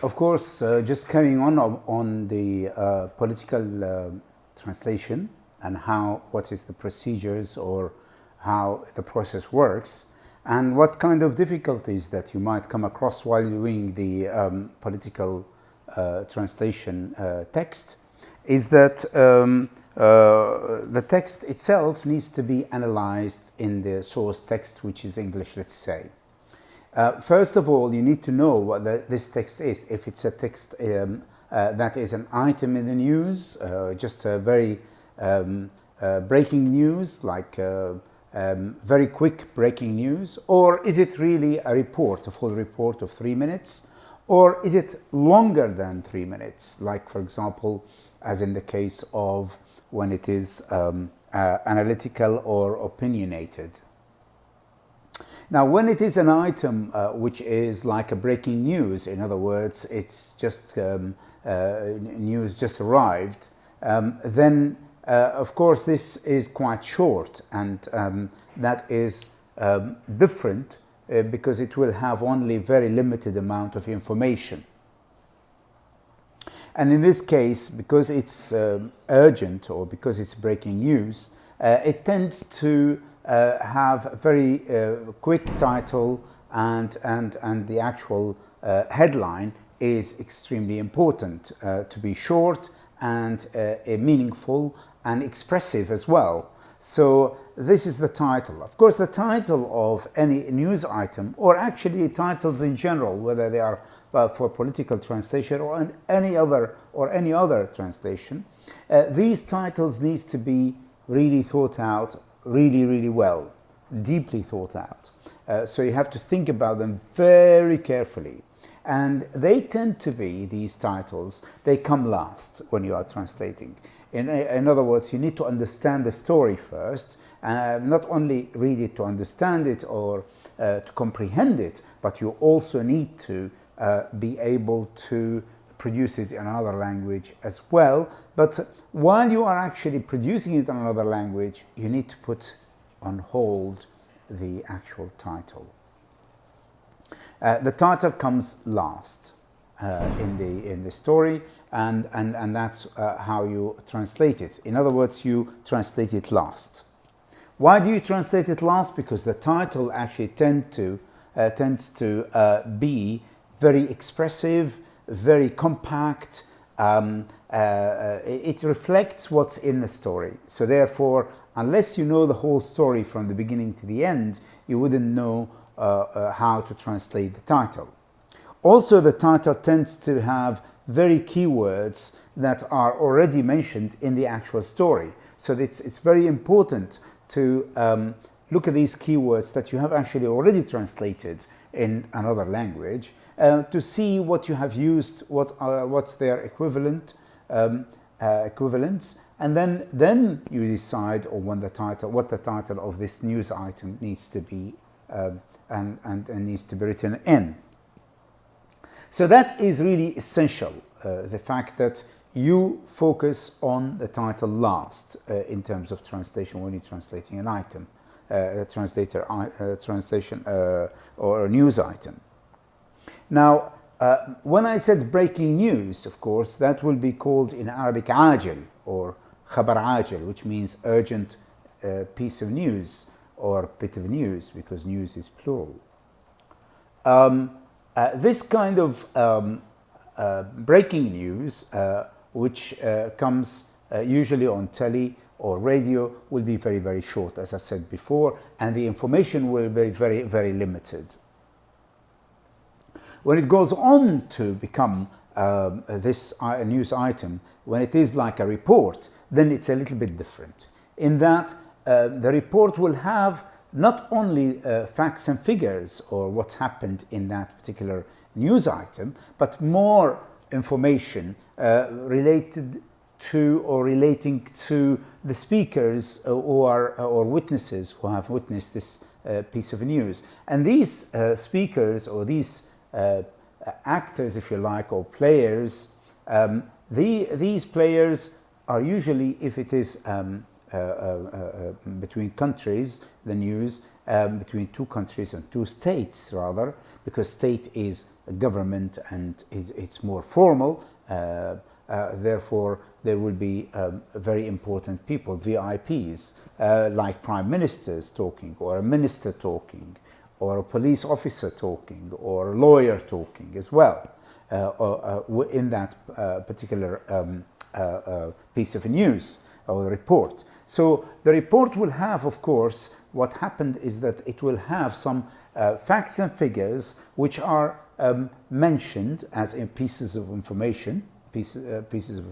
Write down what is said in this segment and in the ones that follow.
Of course, just carrying on the political translation and what is the procedures or how the process works, and what kind of difficulties that you might come across while doing the political translation text, is that the text itself needs to be analyzed in the source text, which is English, let's say. First of all, you need to know what this text is. If it's a text that is an item in the news, just a very breaking news, like very quick breaking news, or is it really a report, a full report of 3 minutes, or is it longer than 3 minutes, like, for example, as in the case of when it is analytical or opinionated. Now, when it is an item which is like a breaking news, in other words, it's just news just arrived, then of course this is quite short, and that is different because it will have only very limited amount of information. And in this case, because it's urgent or because it's breaking news, it tends to have a very quick title, and the actual headline is extremely important to be short and meaningful and expressive as well. So this is the title. Of course, the title of any news item, or actually titles in general, whether they are for political translation or any other translation, these titles needs to be really thought out, really well, deeply thought out. So you have to think about them very carefully. And they tend to be, these titles, they come last when you are translating. In other words, you need to understand the story first, not only read it to understand it or to comprehend it, but you also need to be able to produce it in another language as well. But while you are actually producing it in another language, you need to put on hold the actual title. The title comes last in the story, and that's how you translate it. In other words, you translate it last. Why do you translate it last? Because the title actually tends to be very expressive, very compact. It reflects what's in the story. So therefore, unless you know the whole story from the beginning to the end, you wouldn't know how to translate the title. Also, the title tends to have very keywords that are already mentioned in the actual story. So it's very important to look at these keywords that you have actually already translated in another language, to see what you have used, what's their equivalents, and then you decide on what the title of this news item needs to be and needs to be written in. So that is really essential, the fact that you focus on the title last in terms of translation when you're translating an item, translation or a news item. Now, when I said breaking news, of course, that will be called in Arabic عاجل or خبر عاجل, which means urgent piece of news or bit of news, because news is plural. This kind of breaking news, which comes usually on telly or radio, will be very short, as I said before, and the information will be very limited. When it goes on to become this news item, when it is like a report, then it's a little bit different, in that the report will have not only facts and figures or what happened in that particular news item, but more information related to or relating to the speakers or witnesses who have witnessed this piece of news. And these speakers or these actors, if you like, or players, these players are usually, if it is between countries, the news between two countries and two states rather, because state is a government and it's more formal. Therefore, there will be very important people, VIPs, like prime ministers talking, or a minister talking, or a police officer talking, or a lawyer talking as well, in that particular piece of news or report. So the report will have, of course, what happened is that it will have some facts and figures which are mentioned as in pieces of information, pieces of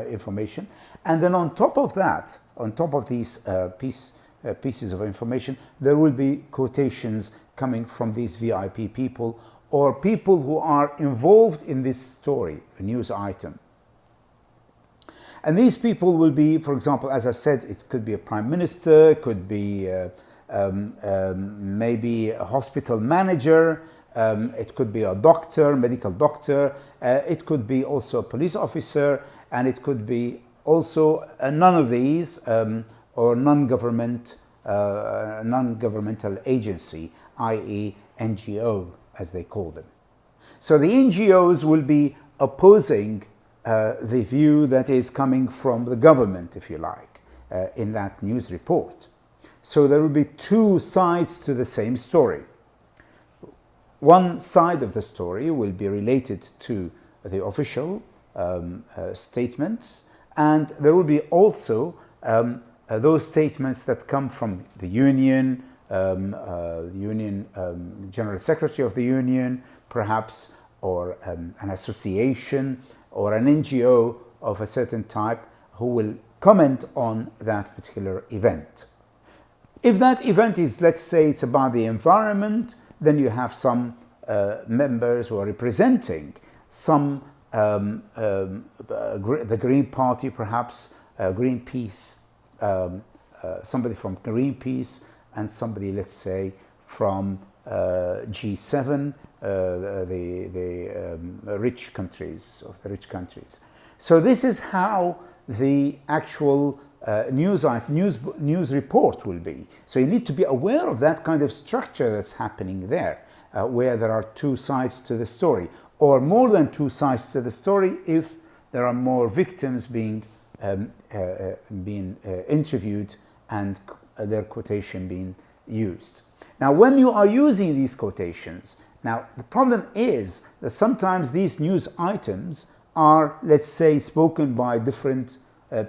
information, and then on top of that, on top of these pieces of information, there will be quotations coming from these VIP people or people who are involved in this story, a news item. And these people will be, for example, as I said, it could be a prime minister, it could be maybe a hospital manager, it could be a doctor, medical doctor, it could be also a police officer, and it could be also none of these or non-governmental agency, i.e. NGO, as they call them. So the NGOs will be opposing the view that is coming from the government, if you like, in that news report. So there will be two sides to the same story. One side of the story will be related to the official statements, and there will be also those statements that come from the union, General Secretary of the Union, perhaps, or an association, or an NGO of a certain type who will comment on that particular event. If that event is, let's say, it's about the environment, then you have some members who are representing some, the Green Party perhaps, Greenpeace, somebody from Greenpeace, and somebody, let's say, from G7, the rich countries, of the rich countries. So this is how the actual news report will be. So you need to be aware of that kind of structure that's happening there, where there are two sides to the story, or more than two sides to the story if there are more victims being interviewed and their quotation being used. Now, when you are using these quotations, now the problem is that sometimes these news items are, let's say, spoken by different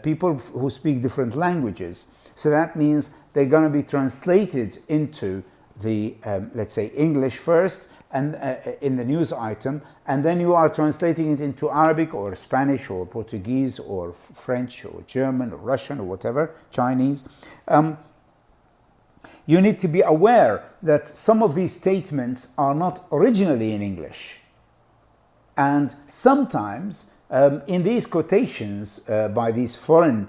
people who speak different languages. So that means they're going to be translated into the, let's say, English first, and in the news item, and then you are translating it into Arabic or Spanish or Portuguese or French or German or Russian or whatever, Chinese. You need to be aware that some of these statements are not originally in English. And sometimes in these quotations by these foreign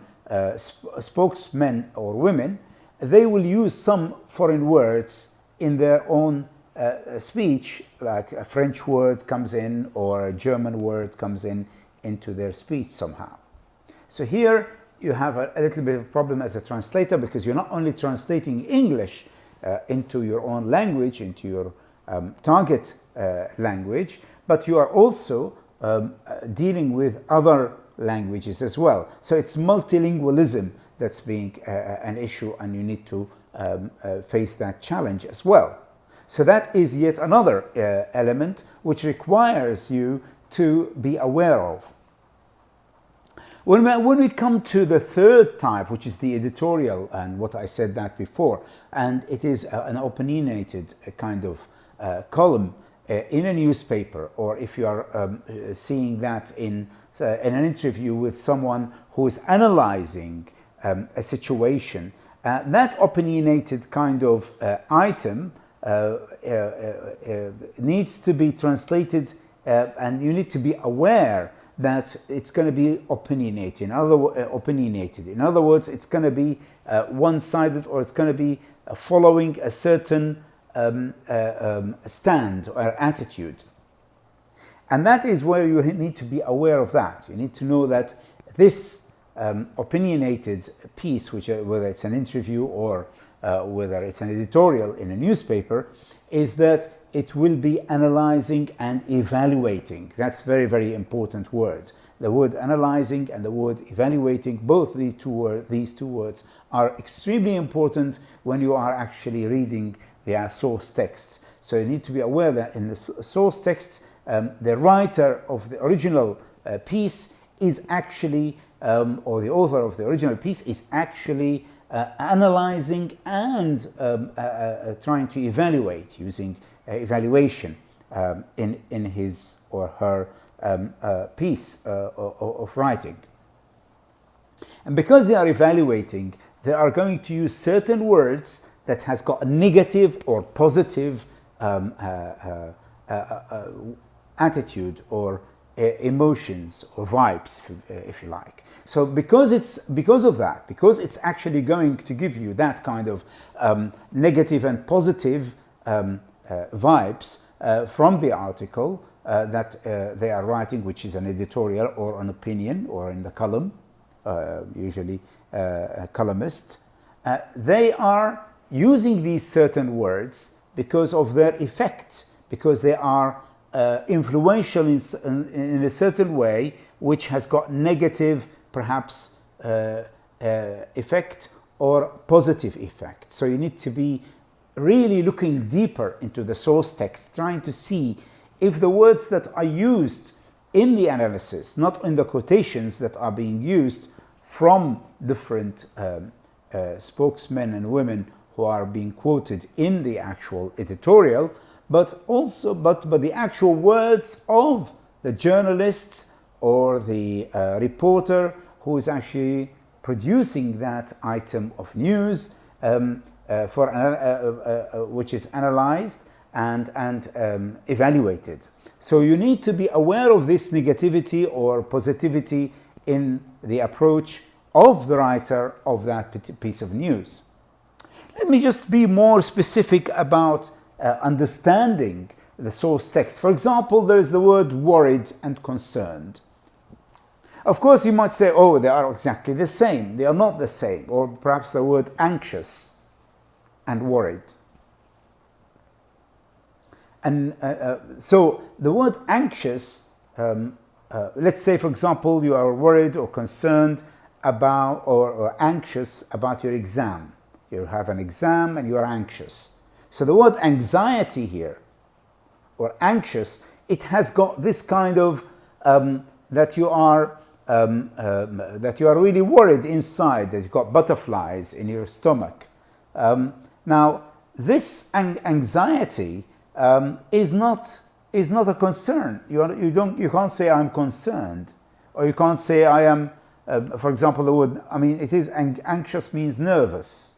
spokesmen or women, they will use some foreign words in their own speech, like a French word comes in or a German word comes in into their speech somehow. So here you have a little bit of a problem as a translator, because you're not only translating English into your own language, into your target language, but you are also dealing with other languages as well. So it's multilingualism that's being an issue, and you need to face that challenge as well. So that is yet another element which requires you to be aware of. When we come to the third type, which is the editorial, and what I said that before, and it is an opinionated kind of column in a newspaper, or if you are seeing that in an interview with someone who is analyzing a situation, that opinionated kind of item needs to be translated, and you need to be aware that it's going to be opinionated. In other words, it's going to be one-sided, or it's going to be following a certain stand or attitude. And that is where you need to be aware of that. You need to know that this opinionated piece, which whether it's an interview or whether it's an editorial in a newspaper, is that it will be analyzing and evaluating. That's very, very important word. The word analyzing and the word evaluating, both these two words are extremely important when you are actually reading the source texts. So you need to be aware that in the source text, the writer of the original piece is actually, or the author of the original piece is actually analyzing and trying to evaluate using evaluation in his or her piece of writing. And because they are evaluating, they are going to use certain words that has got a negative or positive attitude or emotions or vibes, if you like. So because it's actually going to give you that kind of negative and positive vibes from the article that they are writing, which is an editorial or an opinion or in the column, usually a columnist, they are using these certain words because of their effect, because they are influential in a certain way, which has got negative, perhaps, effect or positive effect. So you need to be really looking deeper into the source text, trying to see if the words that are used in the analysis, not in the quotations that are being used from different spokesmen and women who are being quoted in the actual editorial, but the actual words of the journalist or the reporter who is actually producing that item of news, which is analyzed and evaluated. So you need to be aware of this negativity or positivity in the approach of the writer of that piece of news. Let me just be more specific about understanding the source text. For example, there is the word worried and concerned. Of course, you might say, oh, they are exactly the same. They are not the same. Or perhaps the word anxious and worried. And so the word anxious, let's say, for example, you are worried or concerned about or anxious about your exam. You have an exam and you are anxious. So the word anxiety here, or anxious, it has got this kind of that you are really worried inside, that you've got butterflies in your stomach. Now, this anxiety is not a concern. You can't say I'm concerned, or you can't say I am. For example, the word, it is anxious means nervous.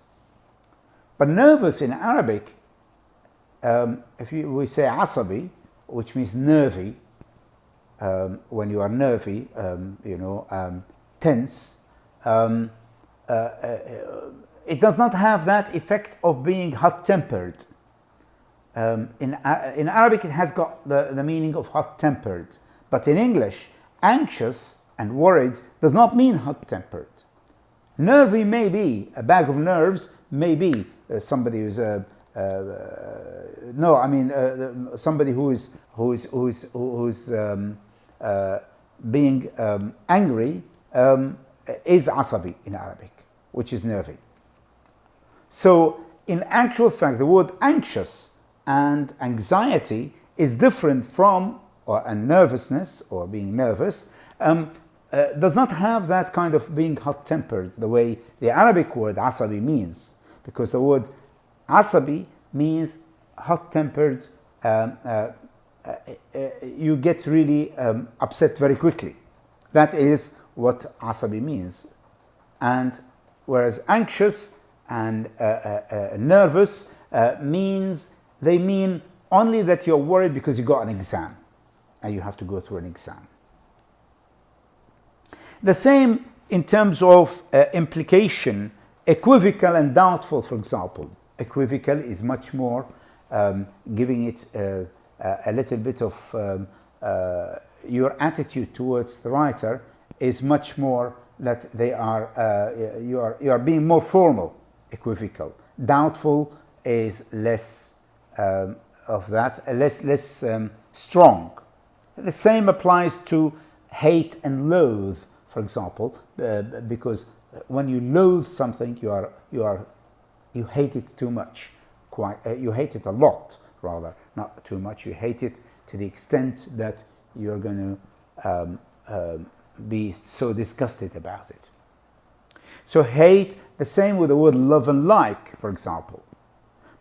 But nervous in Arabic, we say asabi, which means nervy. When you are nervy, tense. It does not have that effect of being hot-tempered. In Arabic, it has got the meaning of hot-tempered. But in English, anxious and worried does not mean hot-tempered. Nervy may be, a bag of nerves may be somebody who's somebody who is being angry is asabi in Arabic, which is nervy. So in actual fact, the word anxious and anxiety is different from, and nervousness or being nervous, does not have that kind of being hot-tempered the way the Arabic word asabi means, because the word asabi means hot-tempered. You get really upset very quickly. That is what asabi means. And whereas anxious and nervous they mean only that you're worried because you got an exam and you have to go through an exam. The same in terms of implication, equivocal and doubtful, for example. Equivocal is much more giving it a little bit of your attitude towards the writer is much more that they are you are being more formal. Equivocal. Doubtful is less of that, less strong. The same applies to hate and loathe, for example, because when you loathe something, you hate it too much. You hate it a lot, rather, not too much. You hate it to the extent that you're going to be so disgusted about it. So hate, the same with the word love and like, for example.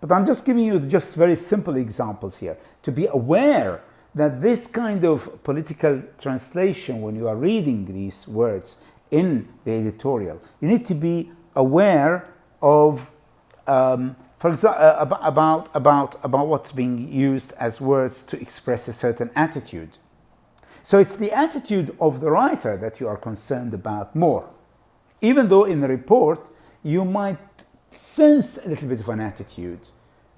But I'm just giving you just very simple examples here to be aware that this kind of political translation, when you are reading these words in the editorial, you need to be aware of, for example, about what's being used as words to express a certain attitude. So it's the attitude of the writer that you are concerned about more. Even though in the report you might sense a little bit of an attitude,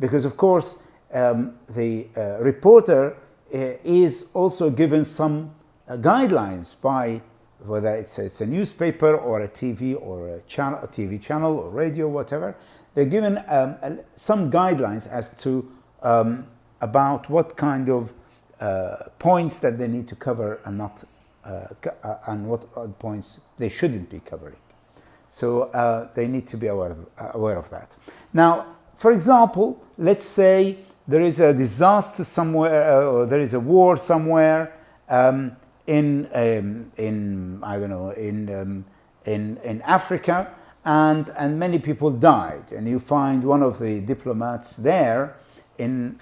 because of course the reporter is also given some guidelines by whether it's a newspaper or a TV or a TV channel or radio, whatever. They're given some guidelines as to about what kind of points that they need to cover and not and what points they shouldn't be covering. So they need to be aware of that. Now, for example, let's say there is a disaster somewhere, or there is a war somewhere in I don't know, in Africa, and many people died, and you find one of the diplomats there in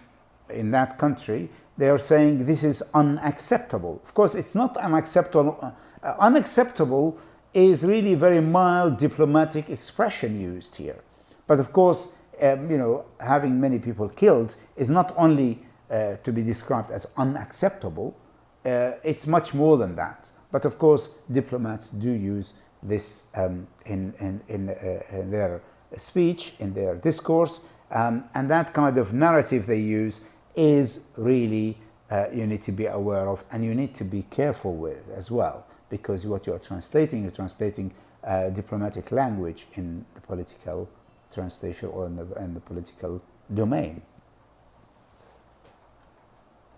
that country. They are saying this is unacceptable. Of course, it's not unacceptable. Unacceptable is really very mild diplomatic expression used here. But of course, having many people killed is not only to be described as unacceptable, it's much more than that. But of course, diplomats do use this in their speech, in their discourse, and that kind of narrative they use is really you need to be aware of, and you need to be careful with as well, because what you're translating diplomatic language in the political translation or in the political domain.